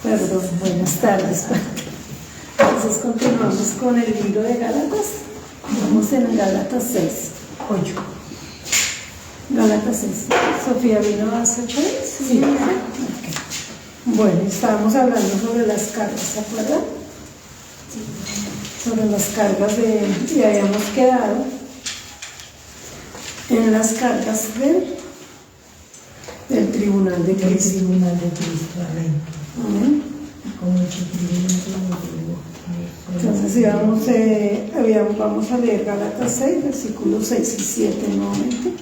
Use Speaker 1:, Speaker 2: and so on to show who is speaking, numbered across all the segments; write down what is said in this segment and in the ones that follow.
Speaker 1: Perdón, buenas tardes. Entonces continuamos con el libro de Gálatas. Vamos en Gálatas 6, 8. Gálatas 6. Sofía vino a hacer
Speaker 2: Sí.
Speaker 1: Okay. Bueno, estábamos hablando sobre las cargas, ¿se acuerdan? Sí. Sobre las cargas y habíamos quedado en las cargas del tribunal de Cristo.
Speaker 2: El tribunal de Cristo, amén.
Speaker 1: Amén.
Speaker 2: Con mucho privilegio.
Speaker 1: Entonces vamos a leer Gálatas 6, versículos 6 y 7 nuevamente.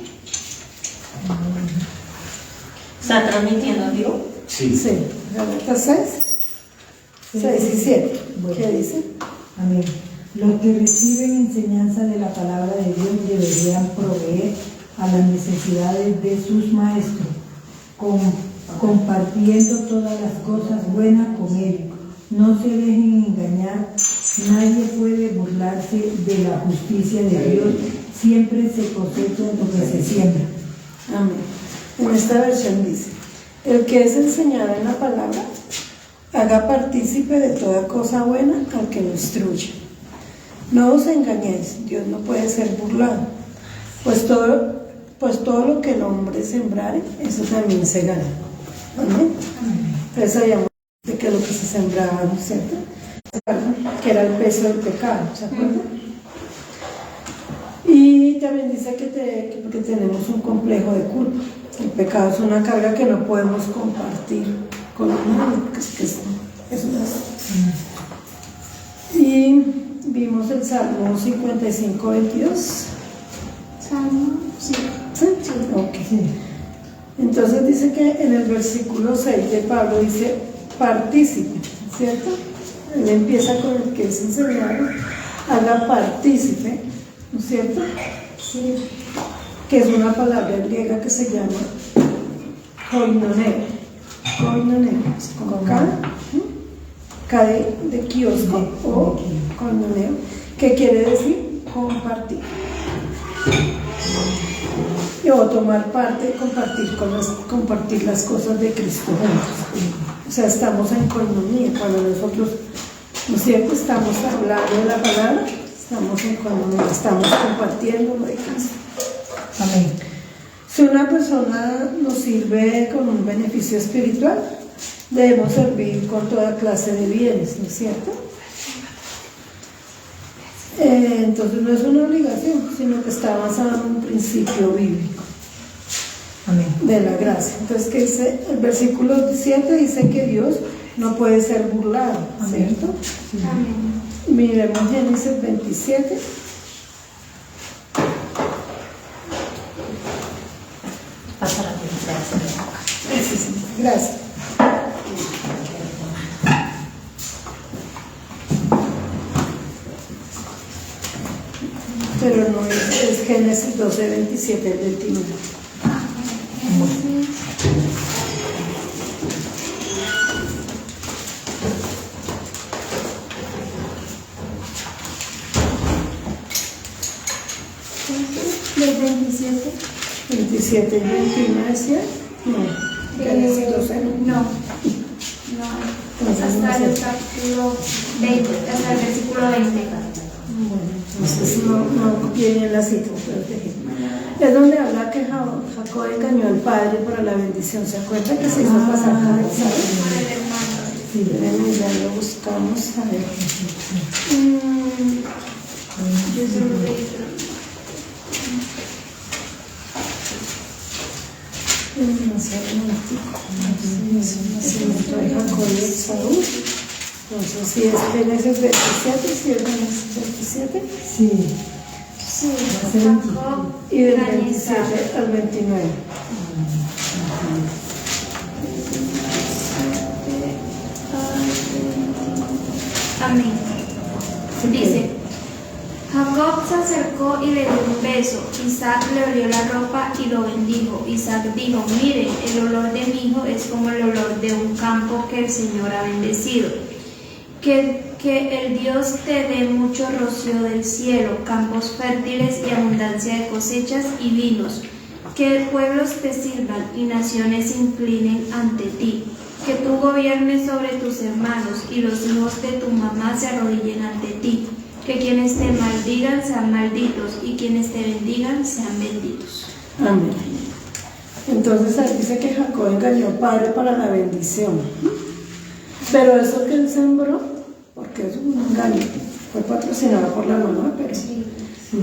Speaker 3: ¿Está transmitiendo en vivo?
Speaker 1: Sí. Gálatas 6, 6 y 7.
Speaker 2: Bueno.
Speaker 1: ¿Qué dice?
Speaker 2: Amén. Los que reciben enseñanza de la palabra de Dios deberían proveer a las necesidades de sus maestros, compartiendo todas las cosas buenas con ellos. No se dejen engañar, nadie puede burlarse de la justicia de Dios, siempre se cosecha lo que se siembra.
Speaker 1: Amén. En esta versión dice: el que es enseñado en la palabra, haga partícipe de toda cosa buena al que lo instruye. No os engañéis, Dios no puede ser burlado, pues todo lo que el hombre sembrare, eso también segará. Amén. Entonces sabíamos de que lo que se sembraba, ¿no es cierto?, que era el peso del pecado, ¿se acuerdan? Y también dice que tenemos un complejo de culpa. El pecado es una carga que no podemos compartir con el mundo, Y vimos el Salmo 55, 22.
Speaker 4: Salmo, sí.
Speaker 1: ¿Sí? Ok. Entonces dice que en el versículo 6 de Pablo dice partícipe, ¿cierto? Él empieza con el que es enseñado, haga partícipe, ¿no es cierto? Sí. Que es una palabra griega que se llama koinoneo. Koinoneo, con K de kiosco o koinoneo, que quiere decir compartir. O tomar parte, compartir las cosas de Cristo juntos. O sea, estamos en coinonía. Cuando nosotros, ¿no es cierto?, estamos hablando de la palabra, estamos en coinonía, estamos compartiendo lo de Cristo.
Speaker 2: Amén.
Speaker 1: Si una persona nos sirve con un beneficio espiritual, debemos servir con toda clase de bienes, ¿no es cierto? Entonces no es una obligación, sino que está basado en un principio bíblico.
Speaker 2: Amén.
Speaker 1: De la gracia. Entonces, ¿qué dice? El versículo 7 dice que Dios no puede ser burlado, ¿cierto?
Speaker 4: Amén.
Speaker 1: Miremos Génesis 27.
Speaker 3: Pasa la gracias.
Speaker 1: Sí. Gracias. Pero no es Génesis 12, 27 al 29.
Speaker 4: ¿Del 27?
Speaker 1: 27 y 21 decía. No. Génesis 12.
Speaker 4: No. Hasta el capítulo 20, hasta el versículo 20.
Speaker 1: Entonces no viene en la cita, pero es donde habla que Jacob engañó al padre para la bendición. ¿Se acuerda que se hizo pasar por el padre?
Speaker 4: Por el hermano.
Speaker 1: Sí, ya lo buscamos. A ver.
Speaker 4: Yo solo leí.
Speaker 1: Nacimiento de Jacob y Esaú. Entonces, si es Génesis 27, si es Génesis 27.
Speaker 2: Sí.
Speaker 4: Sí, Jacob
Speaker 1: Y del
Speaker 4: engaña a
Speaker 1: 27
Speaker 4: Esaú.
Speaker 1: al 29.
Speaker 4: Amén. Dice: Jacob se acercó y le dio un beso. Isaac le olió la ropa y lo bendijo. Isaac dijo: miren, el olor de mi hijo es como el olor de un campo que el Señor ha bendecido. Que el Dios te dé mucho rocío del cielo, campos fértiles y abundancia de cosechas y vinos. Que pueblos te sirvan y naciones se inclinen ante ti. que tú gobiernes sobre tus hermanos y los hijos de tu mamá se arrodillen ante ti, que quienes te maldigan sean malditos y quienes te bendigan sean benditos.
Speaker 1: Amén. Entonces ahí dice que Jacob engañó al padre para la bendición. Pero eso que él sembró, porque es un engaño, fue patrocinado por la mamá, pero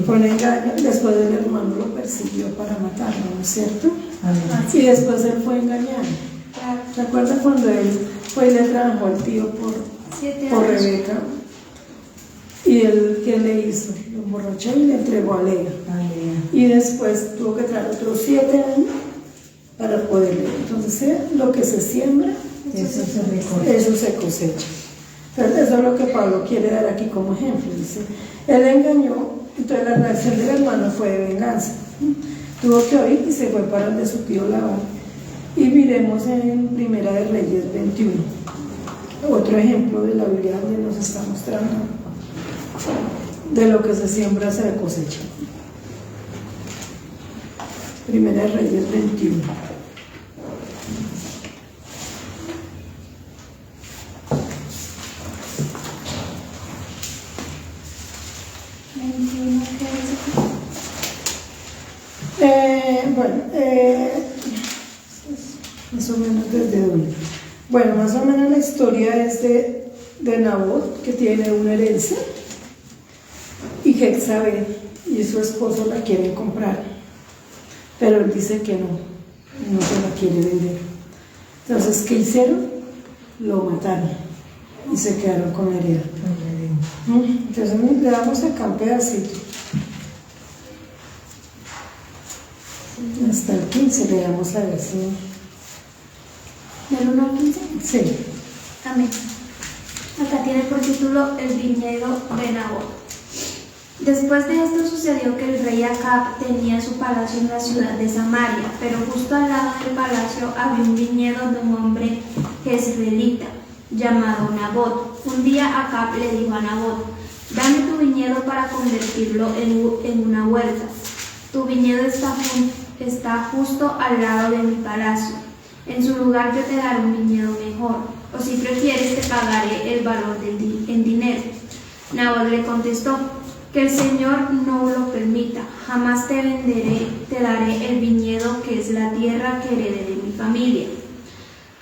Speaker 1: fue un engaño. Después el hermano lo persiguió para matarlo, ¿no es cierto?
Speaker 2: Amén.
Speaker 1: Y después él fue engañado. ¿Se acuerda cuando él fue y le trabajó al tío por
Speaker 4: 7
Speaker 1: por
Speaker 4: años.
Speaker 1: Rebeca? ¿Y él qué le hizo? Lo emborrachó y le entregó a Lea.
Speaker 2: Aleluya.
Speaker 1: Y después tuvo que traer otros 7 años para poder leer. Entonces, lo que se siembra,
Speaker 2: Eso se recoge.
Speaker 1: eso se cosecha. Entonces, eso es lo que Pablo quiere dar aquí como ejemplo. Dice, él engañó, entonces la reacción del hermano fue de venganza. Tuvo que oír y se fue para donde su tío Labán. Y miremos en Primera de Reyes 21. Otro ejemplo de la Biblia donde nos está mostrando de lo que se siembra se cosecha. Primera de Reyes 21. Más o menos desde dónde. Bueno, más o menos la historia es de Nabot, que tiene una herencia, y Jezabel y su esposo la quieren comprar, pero él dice que no se la quiere vender. Entonces, ¿qué hicieron? Lo mataron y se quedaron con la heredad. Entonces, le damos acá un pedacito. Hasta el 15 le damos la versión.
Speaker 4: ¿Del 1 al 15?
Speaker 1: Sí.
Speaker 4: Amén. Acá tiene por título El viñedo de Nabot. Después de esto sucedió que el rey Acab tenía su palacio en la ciudad de Samaria, pero justo al lado del palacio había un viñedo de un hombre jezreelita llamado Nabot. Un día Acab le dijo a Nabot: dame tu viñedo para convertirlo en una huerta. Tu viñedo está justo al lado de mi palacio. En su lugar yo te daré un viñedo mejor, o si prefieres te pagaré el valor en dinero. Nabot le contestó: que el Señor no lo permita, jamás te venderé, te daré el viñedo que es la tierra que heredé de mi familia.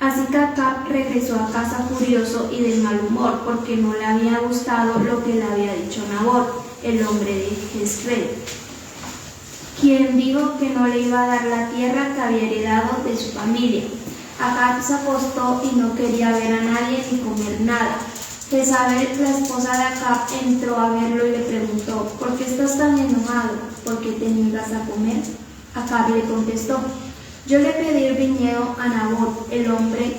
Speaker 4: Así que Acab regresó a casa furioso y de mal humor, porque no le había gustado lo que le había dicho Nabot, el hombre de Jezreel, quien dijo que no le iba a dar la tierra que había heredado de su familia. Acab se acostó y no quería ver a nadie ni comer nada. Jezabel, la esposa de Acab, entró a verlo y le preguntó: ¿por qué estás tan enojado? ¿Por qué te niegas a comer? Acab le contestó: yo le pedí el viñedo a Nabot, el hombre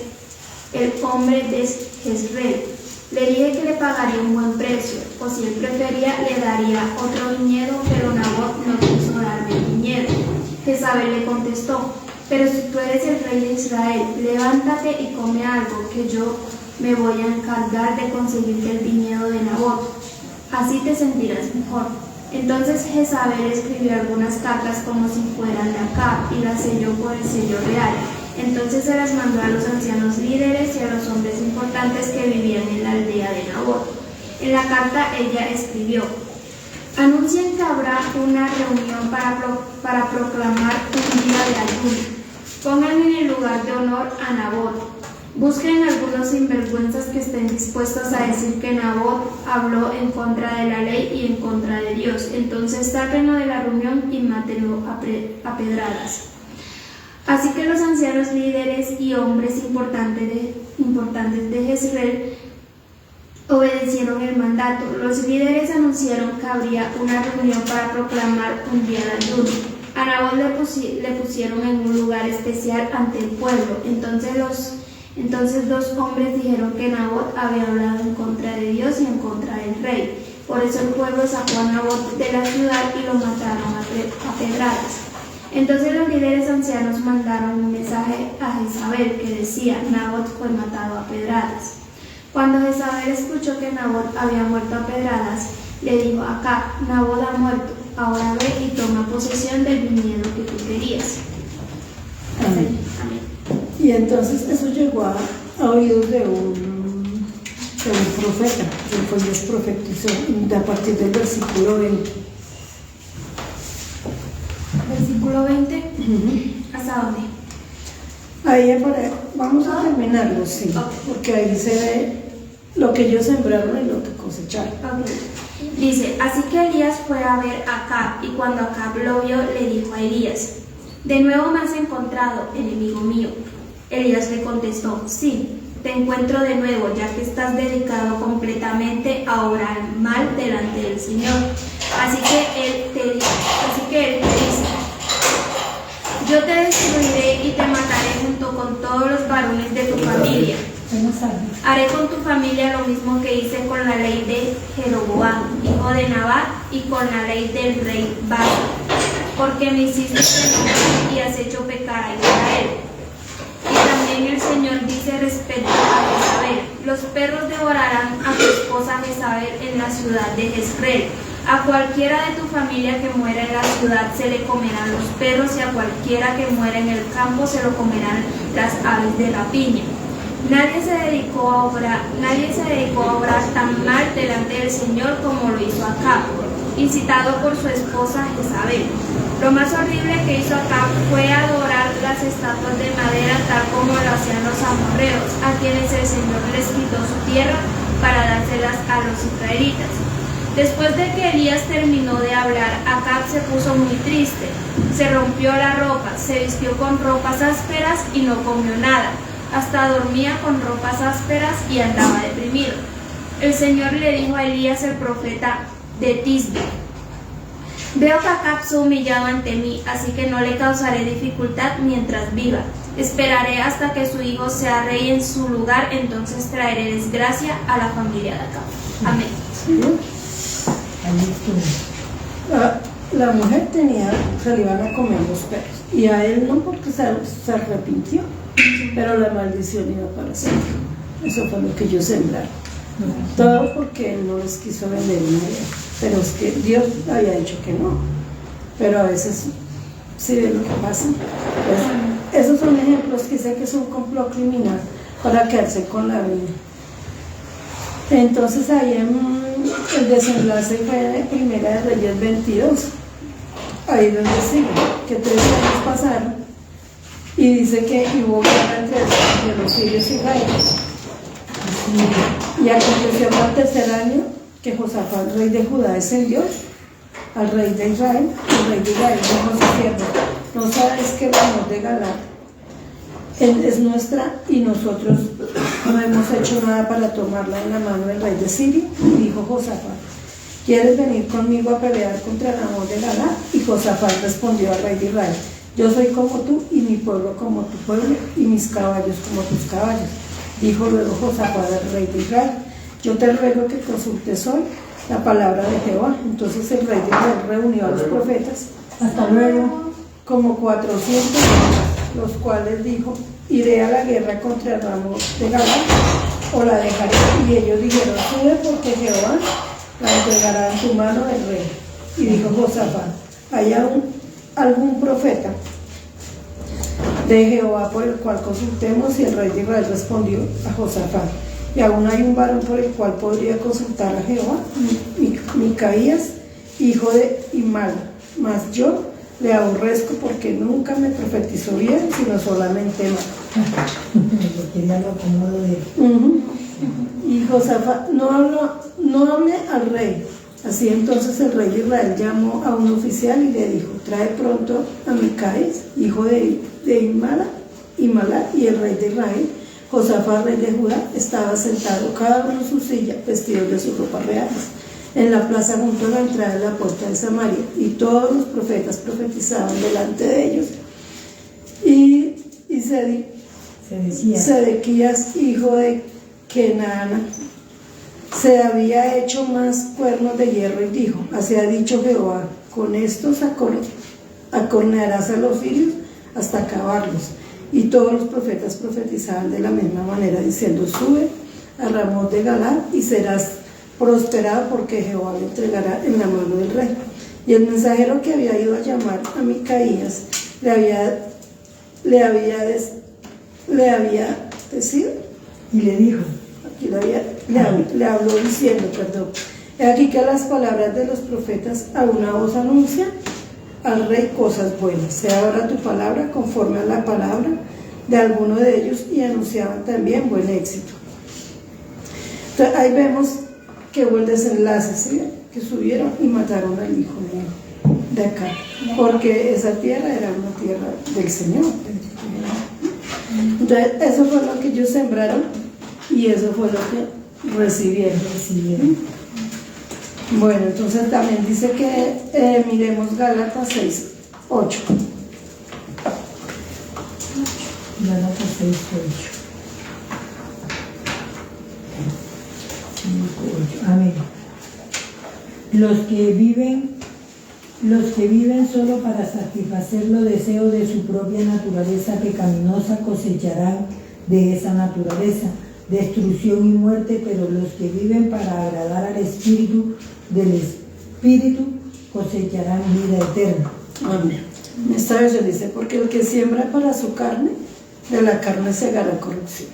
Speaker 4: de Jezreel. Le dije que le pagaría un buen precio, o si él prefería le daría otro viñedo, pero Nabot no quiso darme el viñedo. Jezabel le contestó: pero si tú eres el rey de Israel, levántate y come algo, que yo me voy a encargar de conseguirte el viñedo de Nabot. Así te sentirás mejor. Entonces Jezabel escribió algunas cartas como si fueran de Acab y las selló por el sello real. Entonces se las mandó a los ancianos líderes y a los hombres importantes que vivían en la aldea de Nabot. En la carta ella escribió: anuncien que habrá una reunión para proclamar un día de ayuno. Pongan en el lugar de honor a Nabot. Busquen algunos sinvergüenzas que estén dispuestos a decir que Nabot habló en contra de la ley y en contra de Dios. Entonces sáquenlo de la reunión y mátenlo a pedradas. Así que los ancianos líderes y hombres importantes de Jezreel obedecieron el mandato. Los líderes anunciaron que habría una reunión para proclamar un día de ayuno. A Nabot le pusieron en un lugar especial ante el pueblo. Entonces dos hombres dijeron que Nabot había hablado en contra de Dios y en contra del rey. Por eso el pueblo sacó a Nabot de la ciudad y lo mataron a pedradas. Entonces los líderes ancianos mandaron un mensaje a Jezabel que decía: Nabot fue matado a pedradas. Cuando Jezabel escuchó que Nabot había muerto a pedradas, le dijo a Acab: Nabot ha muerto, ahora ve y toma posesión del viñedo que tú querías.
Speaker 1: Amén.
Speaker 4: Amén.
Speaker 1: Y entonces eso llegó a a oídos de un profeta, después les profetizó a partir del versículo 20.
Speaker 4: Versículo 20. ¿Hasta dónde?
Speaker 1: Ahí vamos a terminarlo, sí,
Speaker 4: Ok.
Speaker 1: porque ahí se ve lo que ellos sembraron y lo que cosecharon.
Speaker 4: Ok. Dice, así que Elías fue a ver a Acab, y cuando Acab lo vio, le dijo a Elías, «¿De nuevo me has encontrado, enemigo mío?» Elías le contestó, «Sí, te encuentro de nuevo, ya que estás dedicado completamente a orar mal delante del Señor. Así que él te dice, yo te destruiré y te mataré junto con todos los varones de tu familia. Haré con tu familia lo mismo que hice con la ley de Jeroboam, hijo de Nabat, y con la ley del rey Baasa, porque me hiciste enojar y has hecho pecar a Israel». Y también el Señor dice respecto a Jezabel, «Los perros devorarán a tu esposa Jezabel en la ciudad de Jezreel. A cualquiera de tu familia que muera en la ciudad se le comerán los perros, y a cualquiera que muera en el campo se lo comerán las aves de rapiña». Nadie se dedicó a obrar tan mal delante del Señor como lo hizo Acab, incitado por su esposa Jezabel. Lo más horrible que hizo Acab fue adorar las estatuas de madera tal como lo hacían los amorreos, a quienes el Señor les quitó su tierra para dárselas a los israelitas. Después de que Elías terminó de hablar, Acab se puso muy triste, se rompió la ropa, se vistió con ropas ásperas y no comió nada. Hasta dormía con ropas ásperas y andaba deprimido. El Señor le dijo a Elías el profeta de Tisbe, «Veo que Acab se ha humillado ante mí, así que no le causaré dificultad mientras viva. Esperaré hasta que su hijo sea rey en su lugar, entonces traeré desgracia a la familia de Acab». Amén.
Speaker 1: ¿Sí? La mujer se le iban a comer los perros, y a él no, porque se arrepintió, pero la maldición iba para siempre. Eso fue lo que ellos sembraron. Todo porque él no les quiso vender una idea, pero es que Dios había dicho que no. Pero a veces sí ven lo que pasa. Pues, esos son ejemplos que sé que es un complot criminal para quedarse con la vida. Entonces ahí el desenlace fue de Primera de Reyes 22, ahí donde sigue, que 3 años pasaron y dice que hubo guerra entre los sirios y Israel. Y aconteció al tercer año que Josafat, rey de Judá, descendió al rey de Israel. El rey de Israel dijo a su siervo, ¿no sabes que Ramot de Galaad es nuestra y nosotros no hemos hecho nada para tomarla en la mano del rey de Siria? Y dijo Josafat, ¿quieres venir conmigo a pelear contra Ramot de Galaad? Y Josafat respondió al rey de Israel, yo soy como tú y mi pueblo como tu pueblo y mis caballos como tus caballos. Dijo luego Josafat al rey de Israel, yo te ruego que consultes hoy la palabra de Jehová. Entonces el rey de Israel reunió a los profetas,
Speaker 2: Hasta luego.
Speaker 1: como 400, los cuales dijo, iré a la guerra contra Ramot de Galaad o la dejaré. Y ellos dijeron, sube porque Jehová la entregará en tu mano el rey. Y dijo Josafat, ¿hay algún profeta de Jehová por el cual consultemos? Y el rey de Israel respondió a Josafat, y aún hay un varón por el cual podría consultar a Jehová, Micaías, hijo de Imala, mas yo le aborrezco porque nunca me profetizó bien, sino solamente mal.
Speaker 2: Porque ya lo acomodo de...
Speaker 1: Y Josafat no hable al rey. Así entonces el rey de Israel llamó a un oficial y le dijo, trae pronto a Micaías, hijo de Imala, y el rey de Israel, Josafat, rey de Judá, estaba sentado cada uno en su silla, vestidos de sus ropas reales, en la plaza junto a la entrada de la puerta de Samaria, y todos los profetas profetizaban delante de ellos. Y Sedequías, hijo de Kenaana, se había hecho más cuernos de hierro y dijo, así ha dicho Jehová, con estos acornearás a los sirios hasta acabarlos. Y todos los profetas profetizaban de la misma manera, diciendo, sube a Ramot de Galaad y serás prosperado porque Jehová le entregará en la mano del rey. Y el mensajero que había ido a llamar a Micaías le había
Speaker 2: Y le dijo,
Speaker 1: Aquí le habló diciendo, perdón, he aquí que las palabras de los profetas a una voz anuncian al rey cosas buenas. Sea ahora tu palabra conforme a la palabra de alguno de ellos, y anunciaban también buen éxito. Entonces, ahí vemos que hubo el desenlace, ¿sí? Que subieron y mataron al hijo de acá, porque esa tierra era una tierra del Señor. Entonces, eso fue lo que ellos sembraron y eso fue lo que recibieron. Bueno, entonces también dice que miremos Gálatas 6:8.
Speaker 2: Gálatas 6:8. Amén. Los que viven solo para satisfacer los deseos de su propia naturaleza pecaminosa cosecharán de esa naturaleza destrucción y muerte, pero los que viven para agradar al Espíritu del Espíritu cosecharán vida eterna.
Speaker 1: Amén. Esta versión dice, porque el que siembra para su carne, de la carne segará corrupción,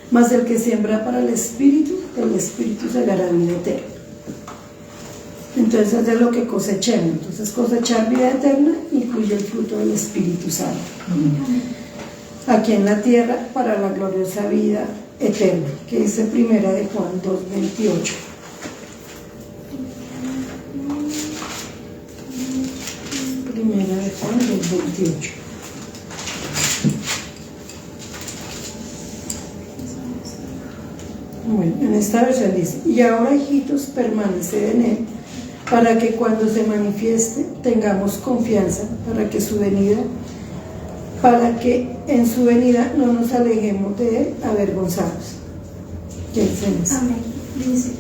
Speaker 1: mas el que siembra para el Espíritu, del Espíritu segará vida eterna. Entonces es de lo que cosechemos. Entonces cosechar vida eterna incluye el fruto del Espíritu Santo aquí en la tierra para la gloriosa vida eterna, que dice Primera de Juan 2:28. Primera de Juan 2:28. Bueno, en esta versión dice, y ahora, hijitos, permaneced en él, para que cuando se manifieste tengamos confianza, para que en su venida no nos alejemos de él avergonzados. ¿Qué dicen eso?
Speaker 4: Amén. Dice,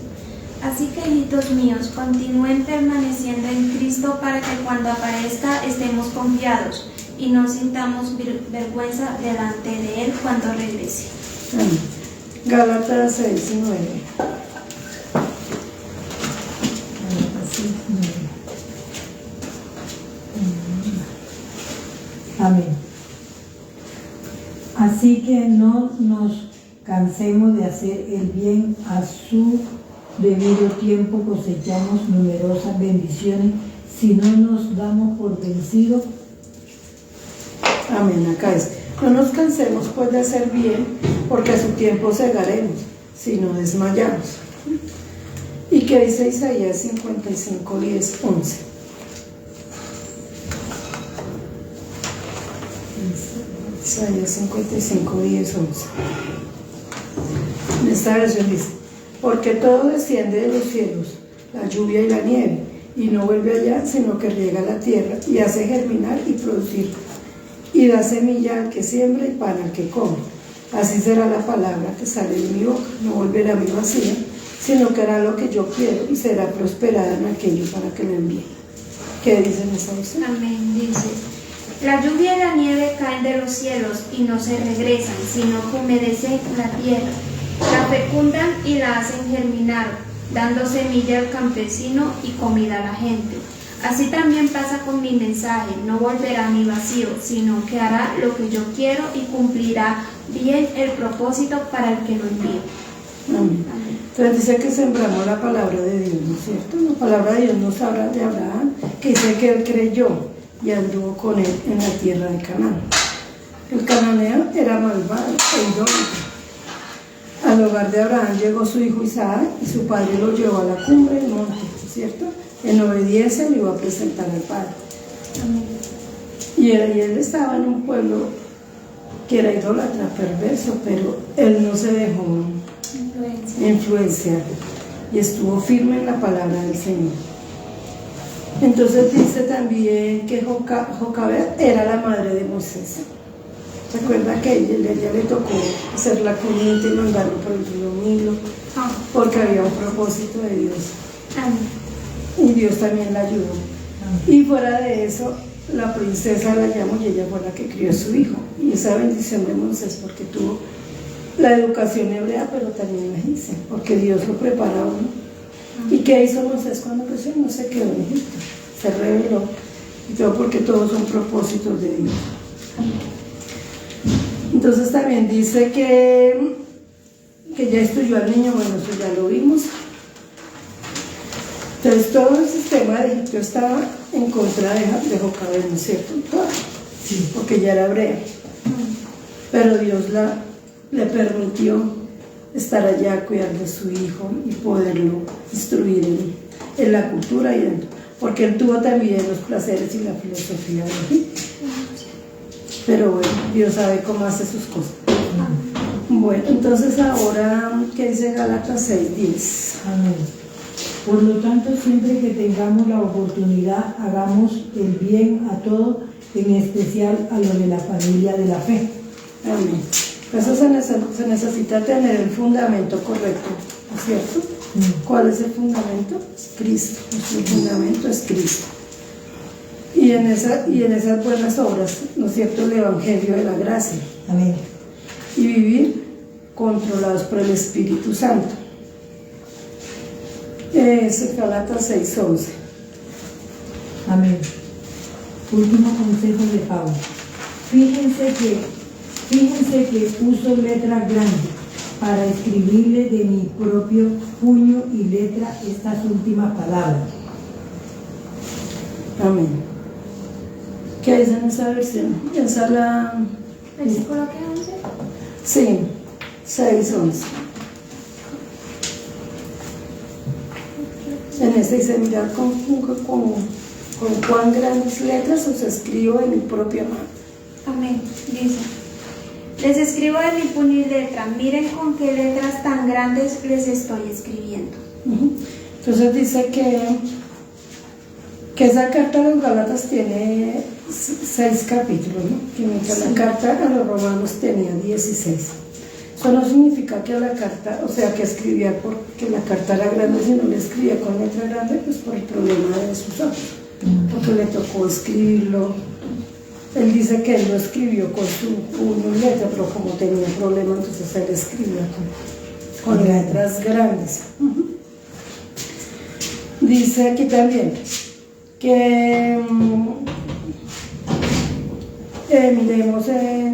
Speaker 4: así que, hijitos míos, continúen permaneciendo en Cristo para que cuando aparezca estemos confiados y no sintamos vergüenza delante de él cuando regrese.
Speaker 1: Amén. Gálatas 6:9.
Speaker 2: Amén. Así que no nos cansemos de hacer el bien, a su debido tiempo cosechamos numerosas bendiciones si no nos damos por vencidos.
Speaker 1: Amén, acá es, no nos cansemos pues de hacer bien, porque a su tiempo segaremos, si no desmayamos. ¿Y qué dice Isaías 55, 10, 11? Isaías 55, 10, 11. En esta versión dice, porque todo desciende de los cielos, la lluvia y la nieve, y no vuelve allá, sino que riega la tierra y hace germinar y producir, y da semilla al que siembra y pan al que come. Así será la palabra que sale de mi boca, no volverá a mí vacía, sino que hará lo que yo quiero y será prosperada en aquello para que la envíe. ¿Qué dicen esta versión?
Speaker 4: Amén. Dice, la lluvia y la nieve caen de los cielos y no se regresan, sino que humedecen la tierra, la fecundan y la hacen germinar, dando semilla al campesino y comida a la gente. Así también pasa con mi mensaje, no volverá a mí vacío, sino que hará lo que yo quiero y cumplirá bien el propósito para el que lo envío.
Speaker 1: Amén. Entonces dice que sembramos la palabra de Dios, ¿no es cierto? La palabra de Dios nos habla de Abraham, que dice que él creyó y anduvo con él en la tierra de Canaán. El cananeo era malvado e idólatra. Al hogar de Abraham llegó su hijo Isaac y su padre lo llevó a la cumbre del monte, ¿cierto? En obediencia le iba a presentar al padre.
Speaker 4: Amén.
Speaker 1: Y él estaba en un pueblo que era idólatra, perverso, pero él no se dejó influenciar y estuvo firme en la palabra del Señor. Entonces dice también que Jocabed era la madre de Moisés. ¿Se acuerda que a ella le tocó hacer la comida y mandarlo por el río Nilo? Porque había un propósito de Dios.
Speaker 4: Amén.
Speaker 1: Y Dios también la ayudó. Y fuera de eso, la princesa la llamó y ella fue la que crió a su hijo. Y esa bendición de Moisés, porque tuvo la educación hebrea, pero también la egipcia, porque Dios lo preparó. ¿Y qué hizo Moisés cuando creció? No se quedó en Egipto, se rebeló. Y todo porque todos son propósitos de Dios. Entonces también dice que que ya estudió al niño, bueno, eso ya lo vimos. Entonces todo el sistema de Egipto estaba en contra de Jocabed, ¿no es cierto? Todo,
Speaker 2: Sí.
Speaker 1: porque ya era hebrea. Pero Dios le permitió estar allá, cuidar de su hijo y poderlo instruir en la cultura y porque él tuvo también los placeres y la filosofía de Egipto. Pero bueno, Dios sabe cómo hace sus cosas. Bueno, entonces ahora, ¿qué dice Gálatas 6:10?
Speaker 2: Amén. Por lo tanto, siempre que tengamos la oportunidad, hagamos el bien a todos, en especial a los de la familia de la fe.
Speaker 1: Amén. Eso se necesita tener el fundamento correcto, ¿no es cierto? ¿Cuál es el fundamento? Es Cristo. Nuestro fundamento es Cristo. Y en esas buenas obras, ¿no es cierto?, el Evangelio de la gracia.
Speaker 2: Amén.
Speaker 1: Y vivir controlados por el Espíritu Santo. Es Gálatas 6:11.
Speaker 2: Amén. Último consejo de Pablo. Fíjense que uso letras grandes para escribirle de mi propio puño y letra estas últimas palabras.
Speaker 1: Amén. ¿Qué dice en esa versión? Esa es la...
Speaker 4: Versículo que 11.
Speaker 1: Sí, 6:11. En ese dice, mirad con cuán grandes letras os escribo en mi propia mano.
Speaker 4: Amén. Dice: les escribo de mi puño y letra. Miren con qué letras tan grandes les estoy escribiendo.
Speaker 1: Entonces dice que esa carta a los Gálatas tiene 6 capítulos, ¿no? Que mientras la carta a los romanos tenía 16. Eso no significa que la carta, o sea, que escribía porque la carta era grande, sino le escribía con letra grande, pues por el problema de sus ojos, porque le tocó escribirlo. Él dice que él lo escribió con su puño y letra, pero como tenía problema, entonces él escribía con letras grandes. Dice aquí también que miremos,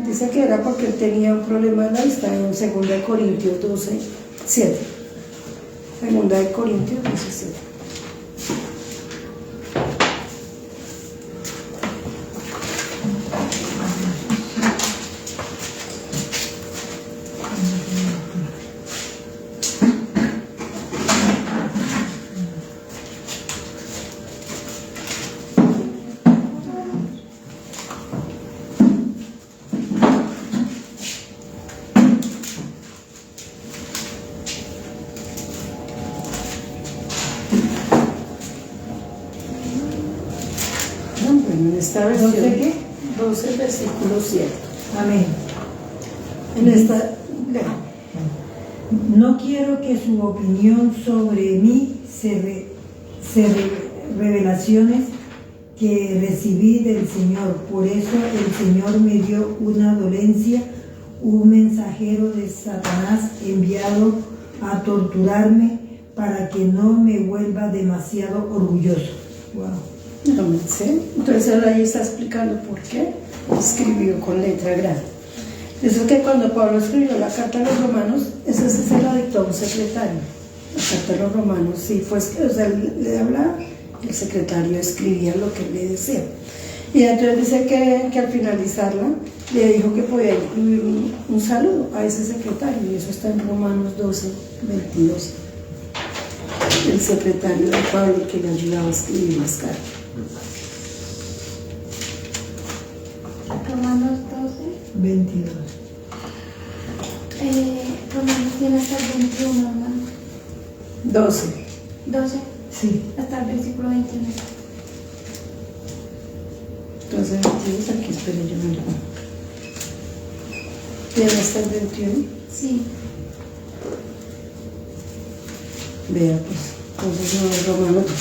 Speaker 1: dice que era porque él tenía un problema de la vista en 2 Corintios 12:7. 2 Corintios 12:7. Bueno, en esta versión,
Speaker 2: 12 ¿qué?
Speaker 1: 12 versículo 7.
Speaker 2: Amén.
Speaker 1: En esta,
Speaker 2: No quiero que su opinión sobre mí revelaciones que recibí del Señor. Por eso el Señor me dio una dolencia, un mensajero de Satanás enviado a torturarme para que no me vuelva demasiado orgulloso. Wow.
Speaker 1: ¿sí? Entonces él ahí está explicando por qué escribió con letra grande. Eso es que cuando Pablo escribió la carta a los romanos, ese se la dictó a un secretario. La carta a los romanos, sí, fue, o sea, él le hablaba, el secretario escribía lo que él le decía. Y entonces dice que al finalizarla, le dijo que podía incluir un saludo a ese secretario, y eso está en Romanos 12:22. El secretario de Pablo que le ayudaba a escribir las cartas.
Speaker 4: Romanos
Speaker 2: 22.
Speaker 4: Romanos tiene hasta el 21, hermano.
Speaker 1: 12.
Speaker 4: 12,
Speaker 2: Sí.
Speaker 4: hasta el versículo 21.
Speaker 1: Entonces, aquí espero yo no lo. ¿Tiene hasta el 21?
Speaker 4: Sí.
Speaker 1: Vea, pues, entonces no es Romanos.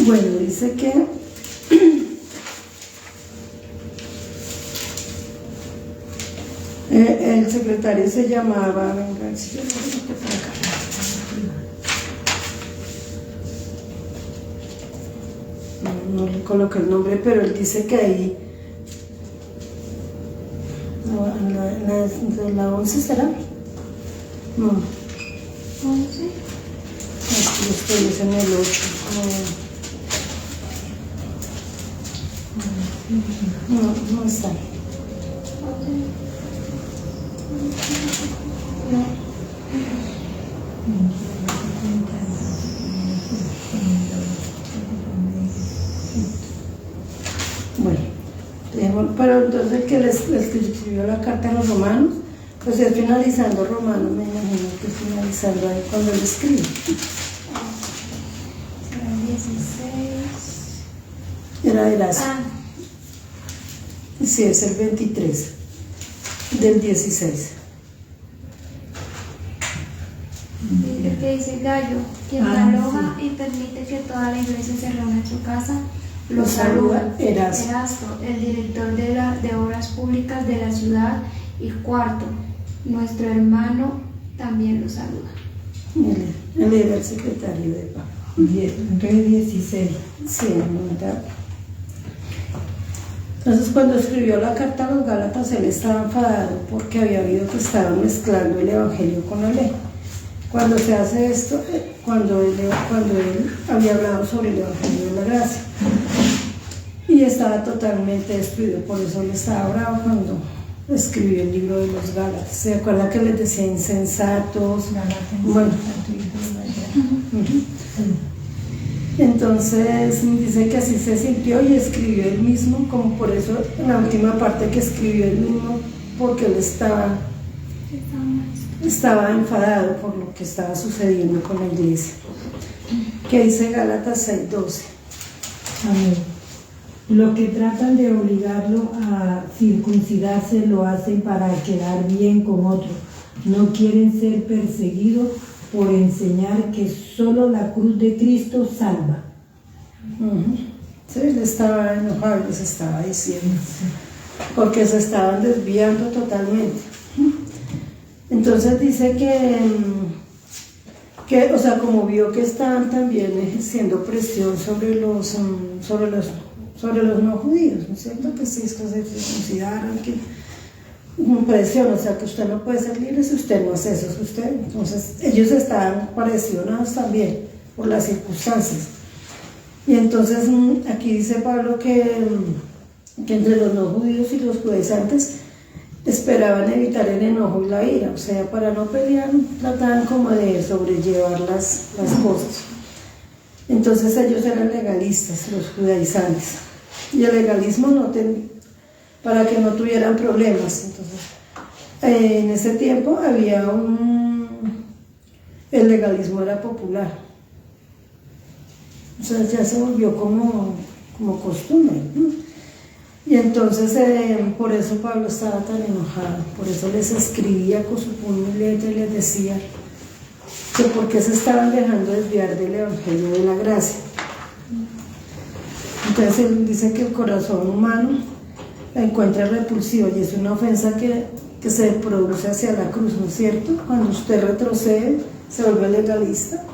Speaker 1: Bueno, dice que el secretario se llamaba, venga, si yo lo tengo por acá. No le coloqué el nombre, pero él dice que ahí, a en la 11 será. No,
Speaker 4: 11.
Speaker 1: aquí estoy en el 8. No está. Bueno, pero entonces que les escribió la carta a los romanos, pues es finalizando Romanos, me imagino que finalizando ahí cuando él escribe.
Speaker 4: Será el 16.
Speaker 1: Era Erasmo.
Speaker 4: Ah,
Speaker 1: Sí, es el 23 del 16.
Speaker 4: el que dice Gallo, quien aloja y permite que toda la iglesia se reúna en su casa, lo saluda.
Speaker 1: Erasto.
Speaker 4: El director de obras públicas de la ciudad, y Cuarto, nuestro hermano, también lo saluda.
Speaker 1: Él era el secretario de Pablo.
Speaker 2: Entonces 16.
Speaker 1: Sí, ¿verdad? Entonces cuando escribió la carta a los Gálatas, él estaba enfadado porque había habido que estaban mezclando el evangelio con la ley. Cuando se hace esto, cuando él había hablado sobre el evangelio de la gracia, y estaba totalmente destruido, por eso él estaba bravo cuando escribió el libro de los Gálatas. ¿Se acuerda que les decía insensatos? Bueno. Entonces dice que así se sintió y escribió él mismo, como por eso en la última parte que escribió él mismo, porque él estaba enfadado por lo que estaba sucediendo con la iglesia. Que dice Gálatas 6:12.
Speaker 2: Amén. Los que tratan de obligarlo a circuncidarse lo hacen para quedar bien con otros. No quieren ser perseguidos por enseñar que solo la cruz de Cristo salva.
Speaker 1: Sí, él estaba enojado, les estaba diciendo, porque se estaban desviando totalmente. Entonces dice que, o sea, como vio que estaban también ejerciendo presión sobre los no judíos, ¿no es cierto? Que sí, es que se circuncidaran, que presión, o sea, que usted no puede ser libre si usted no hace eso, es usted. Entonces ellos estaban presionados también por las circunstancias. Y entonces aquí dice Pablo que entre los no judíos y los judaizantes esperaban evitar el enojo y la ira, o sea, para no pelear trataban como de sobrellevar las cosas. Entonces ellos eran legalistas, los judaizantes, y el legalismo para que no tuvieran problemas. Entonces, en ese tiempo el legalismo era popular, o sea, ya se volvió como costumbre, ¿no? Y entonces por eso Pablo estaba tan enojado, por eso les escribía con su puño y letra y les decía que por qué se estaban dejando desviar del evangelio de la gracia. Entonces él dice que el corazón humano la encuentra repulsiva y es una ofensa que se produce hacia la cruz, ¿no es cierto? Cuando usted retrocede, se vuelve legalista,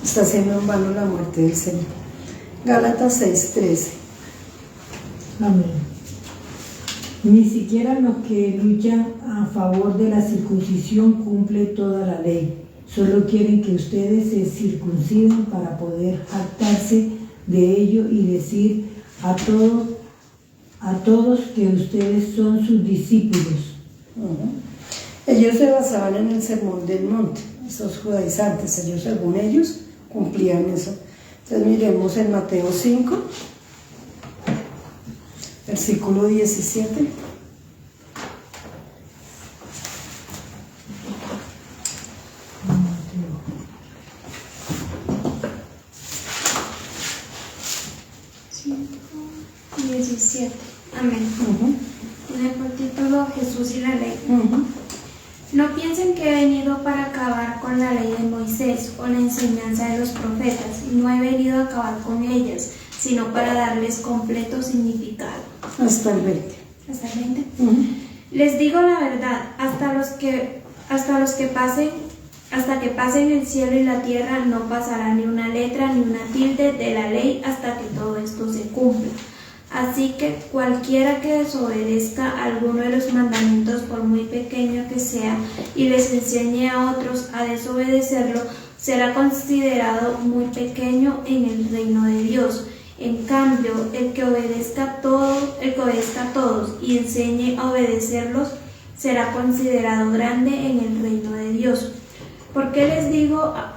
Speaker 1: está haciendo en vano la muerte del Señor. Gálatas 6:13.
Speaker 2: Amén. Ni siquiera los que luchan a favor de la circuncisión cumplen toda la ley. Solo quieren que ustedes se circunciden para poder jactarse de ello y decir a todos que ustedes son sus discípulos.
Speaker 1: Ellos se basaban en el sermón del monte, esos judaizantes, ellos según ellos cumplían eso. Entonces miremos en Mateo 5, versículo 17.
Speaker 4: Amén. Tiene por título Jesús y la ley. No piensen que he venido para acabar con la ley de Moisés o la enseñanza de los profetas. No he venido a acabar con ellas, sino para darles completo significado.
Speaker 1: Hasta el 20.
Speaker 4: ¿Hasta el 20? Les digo la verdad, hasta que pasen el cielo y la tierra, no pasará ni una letra ni una tilde de la ley hasta que todo esto se cumpla. Así que cualquiera que desobedezca alguno de los mandamientos, por muy pequeño que sea, y les enseñe a otros a desobedecerlo, será considerado muy pequeño en el reino de Dios. En cambio, el que obedezca a todos y enseñe a obedecerlos, será considerado grande en el reino de Dios. Porque les digo a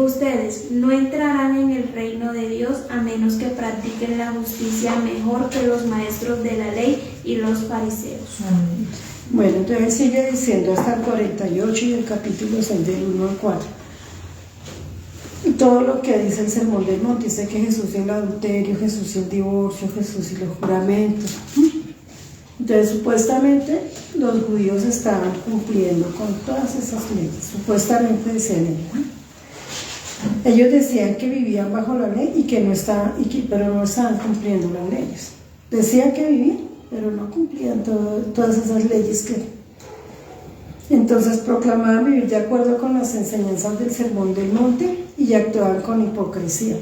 Speaker 4: ustedes, no entrarán en el reino de Dios a menos que practiquen la justicia mejor que los maestros de la ley y los fariseos.
Speaker 2: Amén.
Speaker 1: Bueno, entonces sigue diciendo hasta el 48 y el capítulo 6 del 1 al 4. Y todo lo que dice el Sermón del Monte, dice que Jesús y el adulterio, Jesús y el divorcio, Jesús y los juramentos. Entonces, supuestamente, los judíos estaban cumpliendo con todas esas leyes. Supuestamente decían ellos. Ellos decían que vivían bajo la ley y que no estaban, pero no estaban cumpliendo las leyes. Decían que vivían, pero no cumplían todas esas leyes que... Entonces proclamaban vivir de acuerdo con las enseñanzas del Sermón del Monte y actuaban con hipocresía.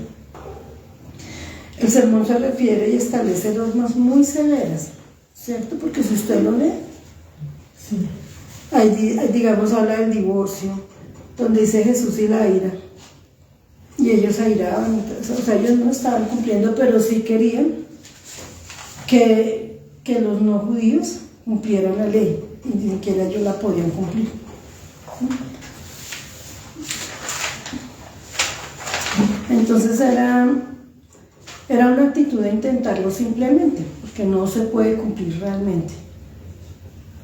Speaker 1: El sermón se refiere y establece normas muy severas, ¿cierto? Porque si usted lo lee,
Speaker 2: Sí.
Speaker 1: ahí, digamos, habla del divorcio, donde dice Jesús y la ira, y ellos airaban, entonces, o sea, ellos no estaban cumpliendo, pero sí querían que los no judíos cumplieran la ley, y ni siquiera ellos la podían cumplir. Entonces era una actitud de intentarlo simplemente, porque no se puede cumplir realmente.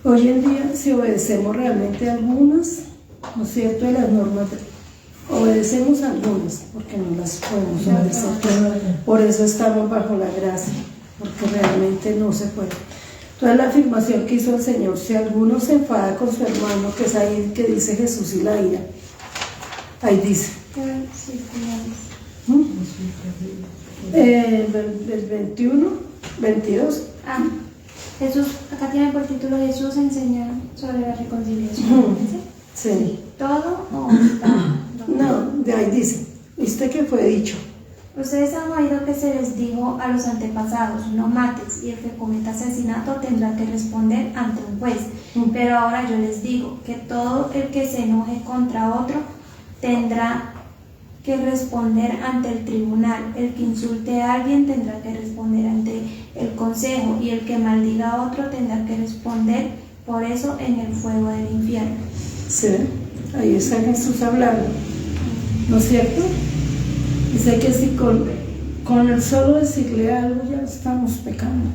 Speaker 1: Hoy en día, si obedecemos realmente algunas, ¿no es cierto?, de las normas, obedecemos algunas, porque no las podemos obedecer. Por eso estamos bajo la gracia, porque realmente no se puede. Entonces la afirmación que hizo el Señor, si alguno se enfada con su hermano, que es ahí que dice Jesús y la ira, ahí dice. El 21, 22.
Speaker 4: Jesús, acá tiene por título Jesús enseña sobre la reconciliación. ¿Sí?
Speaker 1: Sí.
Speaker 4: ¿Todo o está?
Speaker 1: No, de ahí dice, ¿viste que fue dicho?
Speaker 4: Ustedes han oído que se les dijo a los antepasados, no mates, y el que cometa asesinato tendrá que responder ante un juez. Pero ahora yo les digo que todo el que se enoje contra otro tendrá que responder ante el tribunal. El que insulte a alguien tendrá que responder ante el consejo, y el que maldiga a otro tendrá que responder por eso en el fuego del infierno.
Speaker 1: Sí, ahí está Jesús hablando, ¿no es cierto? Dice que si con el solo decirle algo ya estamos pecando.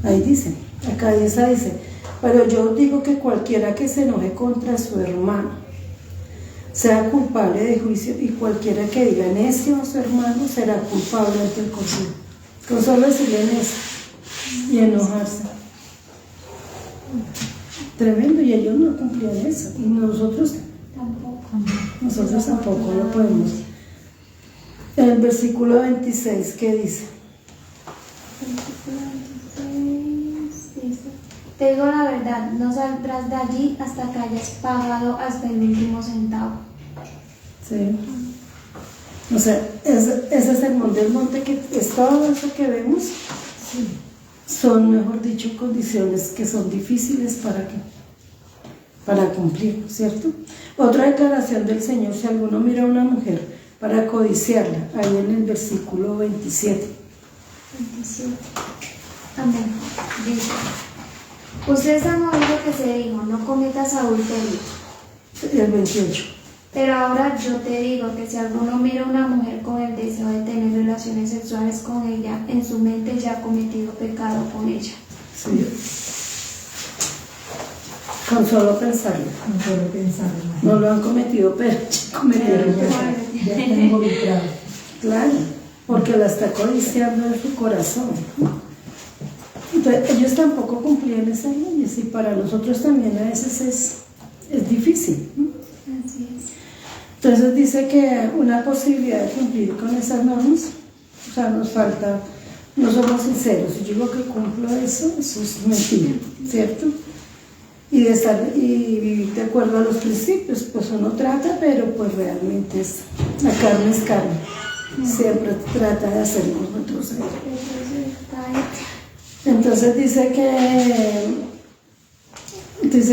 Speaker 1: Ahí dice, acá esa dice, pero yo digo que cualquiera que se enoje contra su hermano sea culpable de juicio, y cualquiera que diga necio a su hermano será culpable ante el consejo. Con solo decirle necio y enojarse. Tremendo, y ellos no cumplían eso, y nosotros tampoco lo podemos. En el versículo 26, ¿qué dice?
Speaker 4: Te digo la verdad, no saldrás de allí hasta que hayas pagado hasta el último centavo.
Speaker 1: Sí. O sea, ese sermón del monte, que es todo eso que vemos, sí, son, mejor dicho, condiciones que son difíciles para cumplir, ¿cierto? Otra declaración del Señor: si alguno mira a una mujer para codiciarla, ahí en el versículo 27.
Speaker 4: 27. Amén. Dice: ustedes han oído que se dijo, no cometas adulterio.
Speaker 1: El 28.
Speaker 4: Pero ahora yo te digo que si alguno mira a una mujer con el deseo de tener relaciones sexuales con ella, en su mente ya ha cometido pecado con ella.
Speaker 1: Sí. Con solo pensarlo.
Speaker 2: Con solo pensarlo.
Speaker 1: No lo han cometido, pero ya cometieron pecado.
Speaker 2: Ya está involucrado.
Speaker 1: Claro, porque la está codiciando en su corazón. Entonces, ellos tampoco cumplían esas leyes, y para nosotros también a veces es difícil, ¿no?
Speaker 4: Así es.
Speaker 1: Entonces dice que una posibilidad de cumplir con esas normas, o sea, nos falta, no somos sinceros. Si yo digo que cumplo eso es mentira, ¿cierto? Y vivir de acuerdo a los principios, pues uno trata, pero pues realmente la carne es carne. Siempre trata de hacernos retroceder. Entonces dice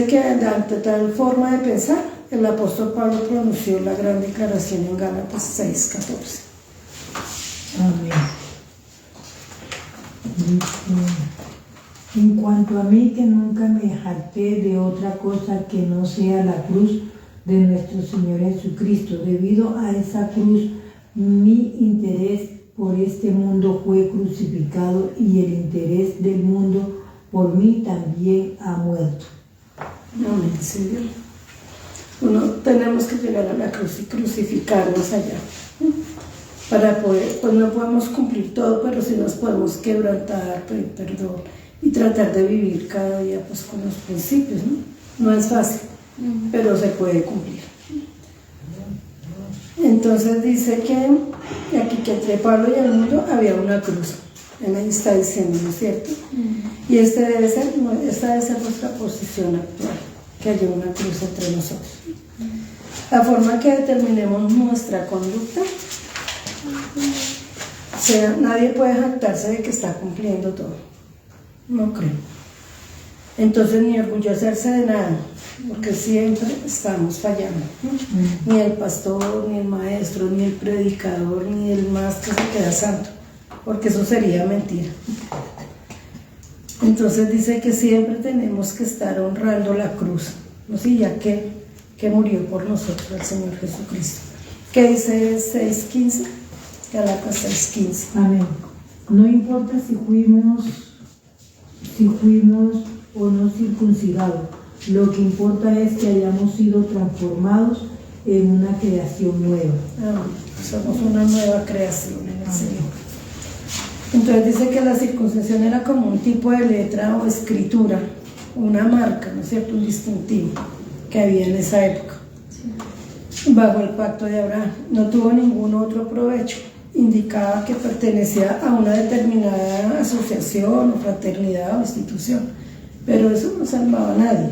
Speaker 1: que ante tal forma de pensar, el apóstol Pablo pronunció la gran declaración en Gálatas 6:14.
Speaker 2: Amén. En cuanto a mí, que nunca me jacté de otra cosa que no sea la cruz de nuestro Señor Jesucristo. Debido a esa cruz, mi interés por este mundo fue crucificado y el interés del mundo por mí también ha muerto.
Speaker 1: Amén, Señor. Tenemos que llegar a la cruz y crucificarnos allá. Para poder, pues no podemos cumplir todo, pero sí nos podemos quebrantar, pedir perdón y tratar de vivir cada día pues con los principios, ¿no? No es fácil, pero se puede cumplir. Entonces dice que aquí que entre Pablo y el mundo había una cruz. Él ahí está diciendo, ¿no es cierto? Y esta debe ser nuestra posición actual, que haya una cruz entre nosotros. La forma que determinemos nuestra conducta, o sea, nadie puede jactarse de que está cumpliendo todo. No creo. Entonces, ni orgullecerse de nada, porque siempre estamos fallando, ¿no? Ni el pastor, ni el maestro, ni el predicador, ni el más que se queda santo, porque eso sería mentira. Entonces dice que siempre tenemos que estar honrando la cruz, ¿no? Sí, ya que murió por nosotros el Señor Jesucristo. ¿Qué dice 6:15? Gálatas 6:15.
Speaker 2: Amén. No importa si fuimos o no circuncidados, lo que importa es que hayamos sido transformados en una creación nueva.
Speaker 1: Amén. Somos una nueva creación en el Señor. Entonces dice que la circuncisión era como un tipo de letra o escritura, una marca, ¿no es cierto?, un distintivo que había en esa época. Bajo el pacto de Abraham. No tuvo ningún otro provecho. Indicaba que pertenecía a una determinada asociación o fraternidad o institución, pero eso no salvaba a nadie.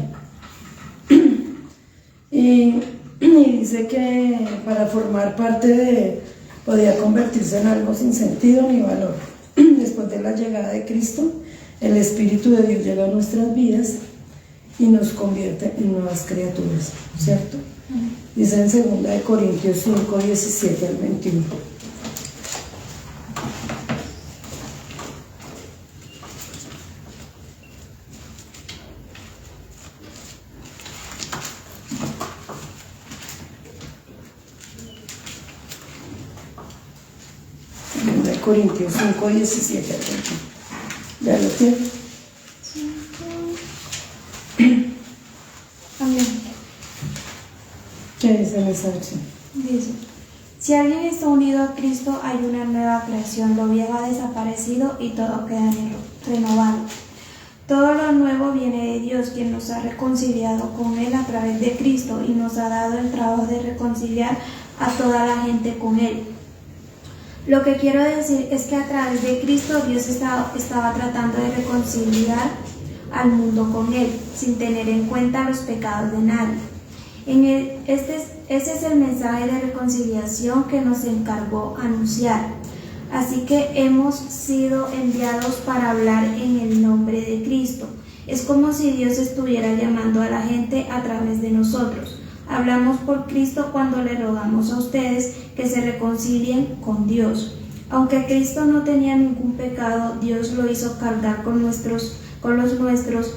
Speaker 1: Y dice que para formar parte podía convertirse en algo sin sentido ni valor. Después de la llegada de Cristo, el Espíritu de Dios llega a nuestras vidas y nos convierte en nuevas criaturas, ¿cierto? Dice en 2 Corintios 5, 17 al 21. Corintios 5, 17 al 21. ¿Ya lo tiene?
Speaker 4: Amén.
Speaker 1: ¿Qué dice en esa versión?
Speaker 4: Dice: si alguien está unido a Cristo, hay una nueva creación, lo viejo ha desaparecido y todo queda renovado. Todo lo nuevo viene de Dios, quien nos ha reconciliado con Él a través de Cristo y nos ha dado el trabajo de reconciliar a toda la gente con Él. Lo que quiero decir es que a través de Cristo Dios estaba tratando de reconciliar al mundo con Él, sin tener en cuenta los pecados de nadie. Ese es el mensaje de reconciliación que nos encargó anunciar. Así que hemos sido enviados para hablar en el nombre de Cristo. Es como si Dios estuviera llamando a la gente a través de nosotros. Hablamos por Cristo cuando le rogamos a ustedes que se reconcilien con Dios. Aunque Cristo no tenía ningún pecado, Dios lo hizo cargar con los nuestros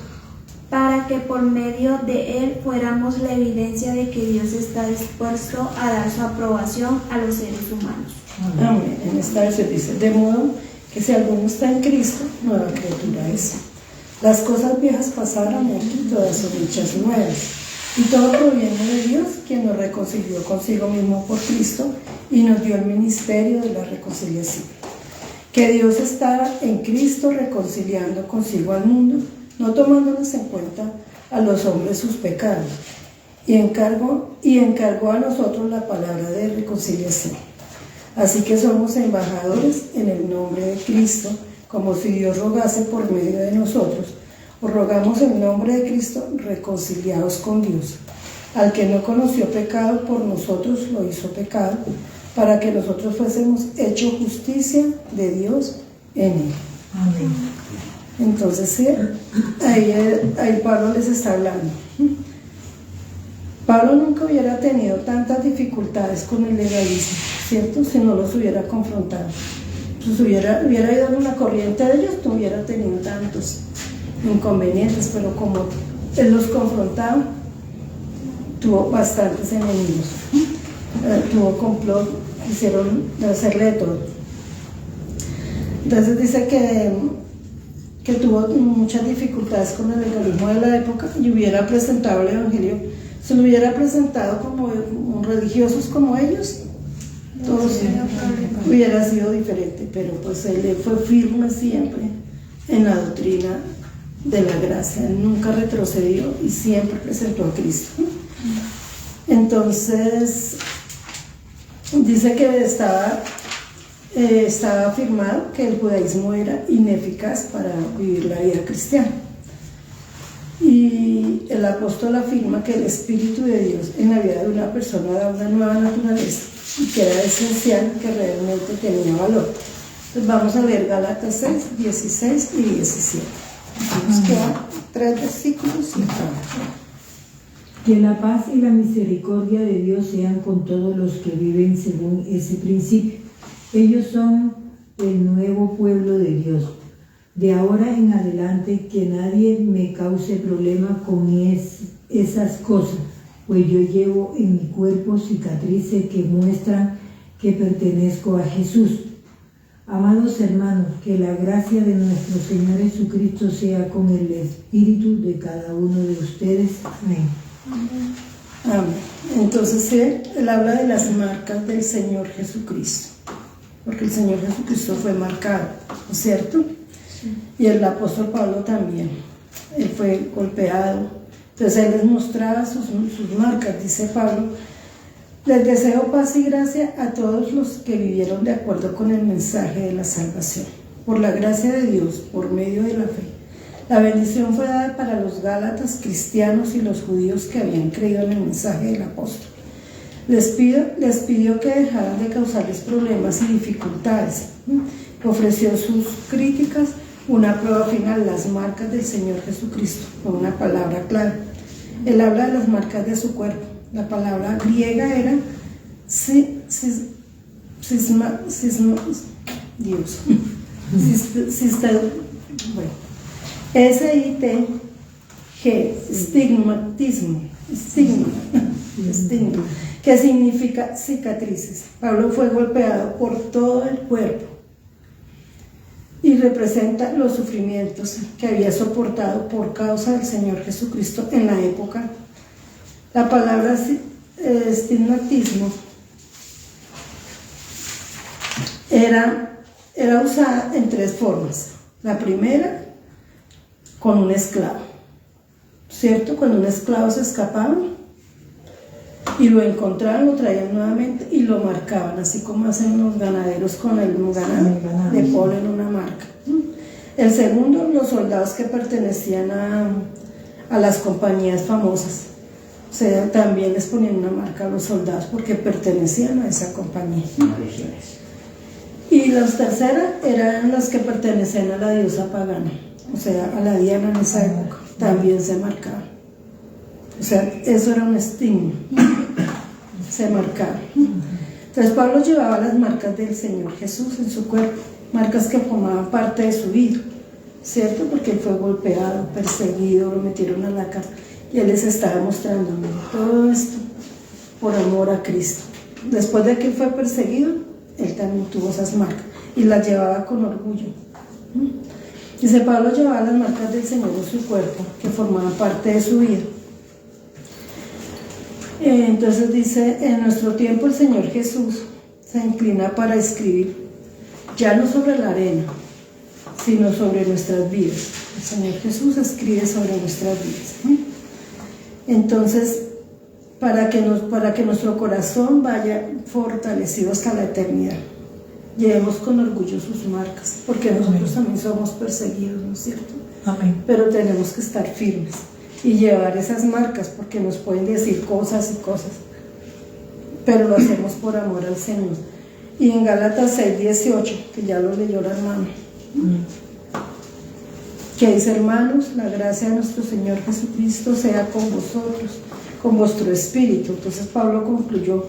Speaker 4: para que por medio de Él fuéramos la evidencia de que Dios está dispuesto a dar su aprobación a los seres humanos.
Speaker 1: Amén. En esta versión dice: de modo que si alguno está en Cristo, nueva criatura es. Las cosas viejas pasaron y aquí todas son hechas nuevas. Y todo proviene de Dios, quien nos reconcilió consigo mismo por Cristo y nos dio el ministerio de la reconciliación. Que Dios está en Cristo reconciliando consigo al mundo, no tomándoles en cuenta a los hombres sus pecados, y encargó a nosotros la palabra de reconciliación. Así que somos embajadores en el nombre de Cristo, como si Dios rogase por medio de nosotros. Os rogamos en nombre de Cristo, reconciliados con Dios. Al que no conoció pecado, por nosotros lo hizo pecado, para que nosotros fuésemos hecho justicia de Dios en él.
Speaker 2: Amén.
Speaker 1: Entonces, sí, ahí Pablo les está hablando. Pablo nunca hubiera tenido tantas dificultades con el legalismo, ¿cierto? Si no los hubiera confrontado. Pues hubiera ido en una corriente de ellos, no hubiera tenido tantos inconvenientes, pero como él los confrontaba, tuvo bastantes enemigos. Tuvo complot, quisieron hacerle de todo. Entonces dice que tuvo muchas dificultades con el legalismo de la época y hubiera presentado el evangelio, se lo hubiera presentado como religiosos como ellos, todos hubiera sido diferente, pero pues él fue firme siempre en la doctrina de la gracia, él nunca retrocedió y siempre presentó a Cristo. Entonces dice que estaba afirmado que el judaísmo era ineficaz para vivir la vida cristiana. Y el apóstol afirma que el Espíritu de Dios en la vida de una persona da una nueva naturaleza y que era esencial, que realmente tenía valor. Entonces vamos a leer Gálatas 6, 16 y 17. Nos quedan 3 versículos y acabamos.
Speaker 2: Que la paz y la misericordia de Dios sean con todos los que viven según ese principio. Ellos son el nuevo pueblo de Dios. De ahora en adelante que nadie me cause problema con esas cosas, pues yo llevo en mi cuerpo cicatrices que muestran que pertenezco a Jesús. Amados hermanos, que la gracia de nuestro Señor Jesucristo sea con el espíritu de cada uno de ustedes. Amén.
Speaker 1: Amén. Entonces él habla de las marcas del Señor Jesucristo, porque el Señor Jesucristo fue marcado, ¿no es cierto? Sí. Y el apóstol Pablo también, él fue golpeado, entonces él les mostraba sus marcas, dice Pablo: les deseo paz y gracia a todos los que vivieron de acuerdo con el mensaje de la salvación, por la gracia de Dios, por medio de la fe. La bendición fue dada para los gálatas, cristianos y los judíos que habían creído en el mensaje del apóstol. Les pidió que dejaran de causarles problemas y dificultades. Ofreció sus críticas una prueba final, las marcas del Señor Jesucristo, con una palabra clara. Él habla de las marcas de su cuerpo. La palabra griega era S-I-T-G, estigma, que significa cicatrices. Pablo fue golpeado por todo el cuerpo y representa los sufrimientos que había soportado por causa del Señor Jesucristo en la época. La palabra estigmatismo era usada en 3 formas. La primera, con un esclavo, ¿cierto? Cuando un esclavo se escapaba y lo encontraban, lo traían nuevamente y lo marcaban, así como hacen los ganaderos con el ganado, le ponen una marca. El segundo, los soldados que pertenecían a las compañías famosas, o sea, también les ponían una marca a los soldados porque pertenecían a esa compañía. Y las terceras eran las que pertenecían a la diosa pagana, o sea, a la Diana en esa época, también se marcaban. O sea, eso era un estigma, se marcaba. Entonces Pablo llevaba las marcas del Señor Jesús en su cuerpo, marcas que formaban parte de su vida, ¿cierto? Porque él fue golpeado, perseguido, lo metieron a la cárcel y él les estaba mostrando todo esto por amor a Cristo. Después de que él fue perseguido, él también tuvo esas marcas y las llevaba con orgullo. Dice, Pablo llevaba las marcas del Señor en su cuerpo, que formaban parte de su vida. Entonces dice, en nuestro tiempo el Señor Jesús se inclina para escribir, ya no sobre la arena, sino sobre nuestras vidas. El Señor Jesús escribe sobre nuestras vidas. Entonces, para que nuestro corazón vaya fortalecido hasta la eternidad, llevemos con orgullo sus marcas, porque nosotros también somos perseguidos, ¿no es cierto?
Speaker 2: Amén.
Speaker 1: Pero tenemos que estar firmes y llevar esas marcas, porque nos pueden decir cosas y cosas, pero lo hacemos por amor al Señor. Y en Gálatas 6:18, que ya lo leyó la hermana, que dice: hermanos, la gracia de nuestro Señor Jesucristo sea con vosotros, con vuestro espíritu. Entonces Pablo concluyó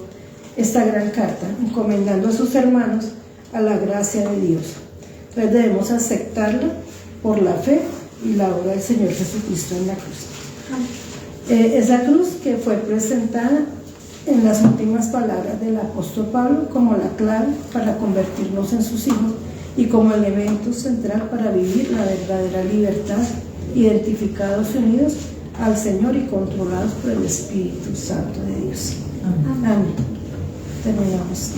Speaker 1: esta gran carta encomendando a sus hermanos a la gracia de Dios. Entonces debemos aceptarla por la fe y la obra del Señor Jesucristo en la cruz. Esa cruz que fue presentada en las últimas palabras del apóstol Pablo como la clave para convertirnos en sus hijos y como elemento central para vivir la verdadera libertad, identificados y unidos al Señor y controlados por el Espíritu Santo de Dios. Amén. Terminamos.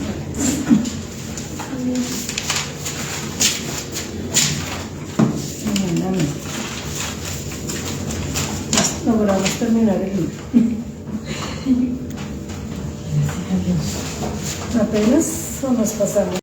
Speaker 1: Amén. Amén. Logramos terminar el libro. Apenas o nos pasamos.